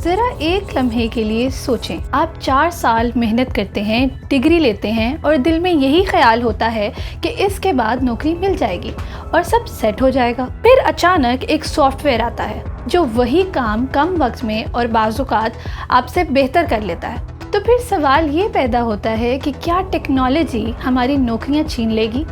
ذرا ایک لمحے کے لیے سوچیں، آپ 4 سال محنت کرتے ہیں، ڈگری لیتے ہیں اور دل میں یہی خیال ہوتا ہے کہ اس کے بعد نوکری مل جائے گی اور سب سیٹ ہو جائے گا۔ پھر اچانک ایک سافٹ ویئر آتا ہے جو وہی کام کم وقت میں اور بعض اوقات آپ سے بہتر کر لیتا ہے۔ تو پھر سوال یہ پیدا ہوتا ہے کہ کیا ٹیکنالوجی ہماری نوکریاں چھین لے گی؟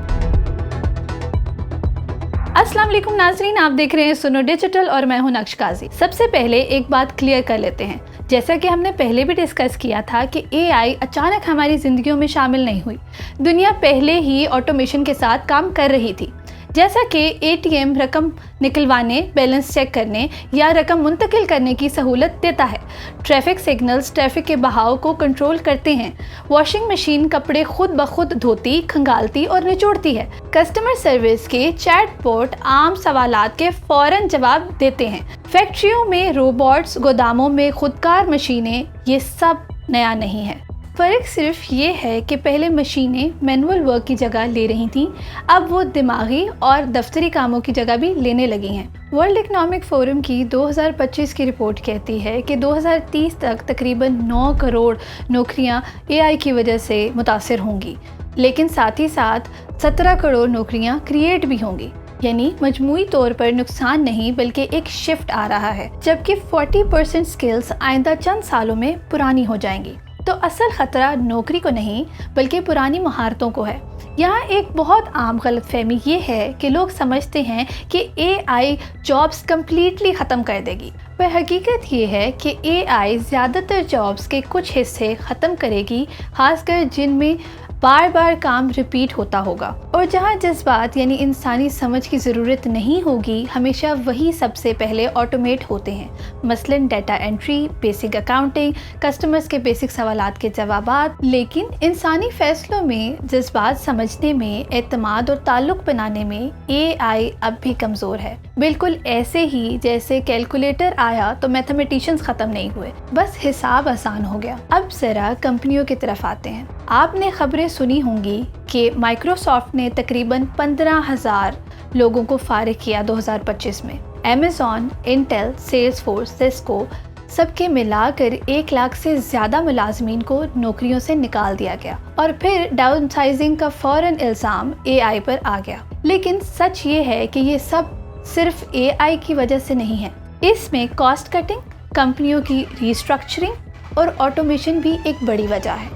السلام علیکم ناظرین، آپ دیکھ رہے ہیں سنو ڈیجیٹل اور میں ہوں نقش قاضی۔ سب سے پہلے ایک بات کلیئر کر لیتے ہیں، جیسا کہ ہم نے پہلے بھی ڈسکس کیا تھا کہ اے آئی اچانک ہماری زندگیوں میں شامل نہیں ہوئی۔ دنیا پہلے ہی آٹومیشن کے ساتھ کام کر رہی تھی، جیسا کہ اے ٹی ایم رقم نکلوانے، بیلنس چیک کرنے یا رقم منتقل کرنے کی سہولت دیتا ہے۔ ٹریفک سگنلز ٹریفک کے بہاؤ کو کنٹرول کرتے ہیں۔ واشنگ مشین کپڑے خود بخود دھوتی، کھنگالتی اور نچوڑتی ہے۔ کسٹمر سروس کے چیٹ بوٹ عام سوالات کے فوراً جواب دیتے ہیں۔ فیکٹریوں میں روبوٹس، گوداموں میں خودکار مشینیں، یہ سب نیا نہیں ہے۔ فرق صرف یہ ہے کہ پہلے مشینیں مینول ورک کی جگہ لے رہی تھیں، اب وہ دماغی اور دفتری کاموں کی جگہ بھی لینے لگی ہیں۔ ورلڈ اکنامک فورم کی 2025 کی رپورٹ کہتی ہے کہ 2030 تک تقریباً 9 کروڑ نوکریاں اے آئی کی وجہ سے متاثر ہوں گی، لیکن ساتھ ہی ساتھ 17 کروڑ نوکریاں کریٹ بھی ہوں گی۔ یعنی مجموعی طور پر نقصان نہیں بلکہ ایک شفٹ آ رہا ہے، جبکہ 40% سکلز آئندہ چند سالوں میں پرانی ہو جائیں گی۔ تو اصل خطرہ نوکری کو نہیں بلکہ پرانی مہارتوں کو ہے۔ یہاں ایک بہت عام غلط فہمی یہ ہے کہ لوگ سمجھتے ہیں کہ اے آئی جابز کمپلیٹلی ختم کر دے گی، پر حقیقت یہ ہے کہ اے آئی زیادہ تر جابز کے کچھ حصے ختم کرے گی، خاص کر جن میں بار بار کام ریپیٹ ہوتا ہوگا اور جہاں جذبات یعنی انسانی سمجھ کی ضرورت نہیں ہوگی، ہمیشہ وہی سب سے پہلے آٹومیٹ ہوتے ہیں۔ مثلاً data entry, basic accounting, customers کے بیسک سوالات کے جوابات۔ لیکن انسانی فیصلوں میں، جذبات سمجھنے میں، اعتماد اور تعلق بنانے میں اے آئی اب بھی کمزور ہے۔ بالکل ایسے ہی جیسے کیلکولیٹر آیا تو میتھمیٹیشنز ختم نہیں ہوئے، بس حساب آسان ہو گیا۔ اب ذرا کمپنیوں کی طرف آتے ہیں۔ آپ نے خبریں سنی ہوں گی کہ مائکروسافٹ نے تقریباً 15,000 لوگوں کو فارغ کیا 2025 میں۔ Amazon, Intel, Salesforce, Cisco, سب کے ملا کر 1 لاکھ سے زیادہ ملازمین کو نوکریوں سے نکال دیا گیا اور پھر ڈاؤن سائزنگ کا فوراً الزام اے آئی پر آ گیا۔ لیکن سچ یہ ہے کہ یہ سب صرف اے آئی کی وجہ سے نہیں ہے۔ اس میں کاسٹ کٹنگ، کمپنیوں کی ریسٹرکچرنگ اور آٹومیشن بھی ایک بڑی وجہ ہے۔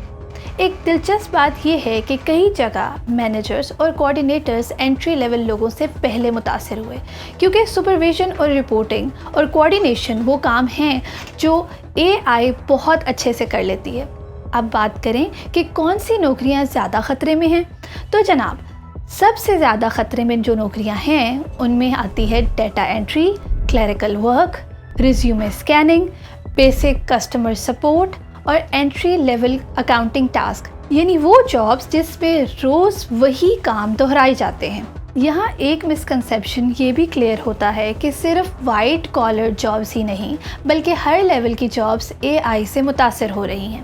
ایک دلچسپ بات یہ ہے کہ کئی جگہ مینیجرز اور کوآرڈینیٹرز انٹری لیول لوگوں سے پہلے متاثر ہوئے، کیونکہ سپرویژن اور رپورٹنگ اور کوآرڈینیشن وہ کام ہیں جو اے آئی بہت اچھے سے کر لیتی ہے۔ اب بات کریں کہ کون سی نوکریاں زیادہ خطرے میں ہیں، تو جناب سب سے زیادہ خطرے میں جو نوکریاں ہیں ان میں آتی ہے data entry, clerical work, resume scanning, basic customer support اور انٹری لیول اکاؤنٹنگ ٹاسک، یعنی وہ جابز جس پہ روز وہی کام دہرائے جاتے ہیں۔ یہاں ایک مسکنسیپشن یہ بھی کلیئر ہوتا ہے کہ صرف وائٹ کالر جابز ہی نہیں بلکہ ہر لیول کی جابز اے آئی سے متاثر ہو رہی ہیں۔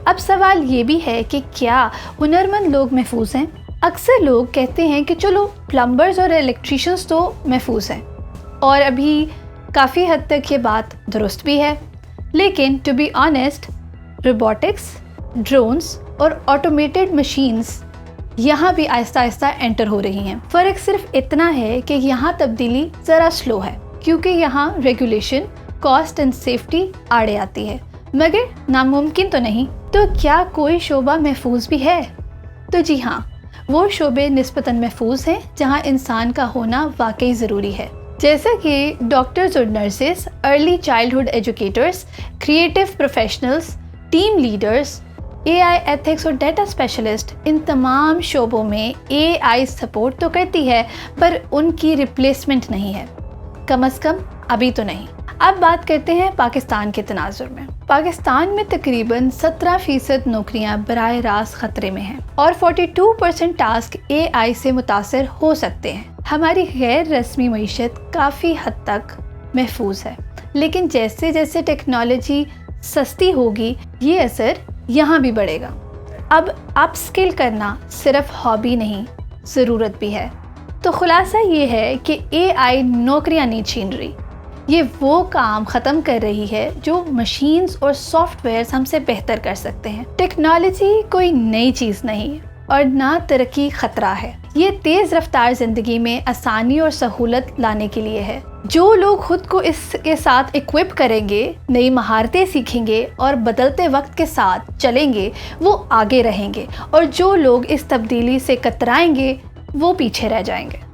اب سوال یہ بھی ہے کہ کیا ہنرمند لوگ محفوظ ہیں؟ اکثر لوگ کہتے ہیں کہ چلو پلمبرز اور الیکٹریشینز تو محفوظ ہیں، اور ابھی کافی حد تک یہ بات درست بھی ہے، لیکن to be honest robotics, drones اور آٹومیٹڈ مشینز یہاں بھی آہستہ آہستہ انٹر ہو رہی ہیں۔ فرق صرف اتنا ہے کہ یہاں تبدیلی ذرا سلو ہے، کیونکہ یہاں ریگولیشن، کاسٹ اینڈ سیفٹی آڑے آتی ہے، مگر ناممکن تو نہیں۔ تو کیا کوئی شعبہ محفوظ بھی ہے؟ تو جی ہاں، وہ شعبے نسبتاً محفوظ ہیں جہاں انسان کا ہونا واقعی ضروری ہے، جیسا کہ ڈاکٹرز اور nurses, early childhood educators, creative professionals, team leaders, A I ethics اور ڈیٹا اسپیشلسٹ۔ ان تمام شعبوں میں اے آئی سپورٹ تو کرتی ہے پر ان کی ریپلیسمنٹ نہیں ہے، کم از کم ابھی تو نہیں۔ اب بات کرتے ہیں پاکستان کے تناظر میں۔ پاکستان میں تقریباً 17% نوکریاں براہ راست خطرے میں ہیں اور 42% ٹاسک اے آئی سے متاثر ہو سکتے ہیں۔ ہماری غیر رسمی معیشت کافی حد تک محفوظ ہے، لیکن جیسے جیسے ٹیکنالوجی سستی ہوگی یہ اثر یہاں بھی بڑھے گا۔ اب اپ اسکل کرنا صرف ہابی نہیں، ضرورت بھی ہے۔ تو خلاصہ یہ ہے کہ اے آئی نوکریاں نہیں چھین رہی، یہ وہ کام ختم کر رہی ہے جو مشینز اور سافٹ ویئرز ہم سے بہتر کر سکتے ہیں۔ ٹیکنالوجی کوئی نئی چیز نہیں اور نہ ترقی خطرہ ہے، یہ تیز رفتار زندگی میں آسانی اور سہولت لانے کے لیے ہے۔ جو لوگ خود کو اس کے ساتھ اکوپ کریں گے، نئی مہارتیں سیکھیں گے اور بدلتے وقت کے ساتھ چلیں گے، وہ آگے رہیں گے، اور جو لوگ اس تبدیلی سے کترائیں گے وہ پیچھے رہ جائیں گے۔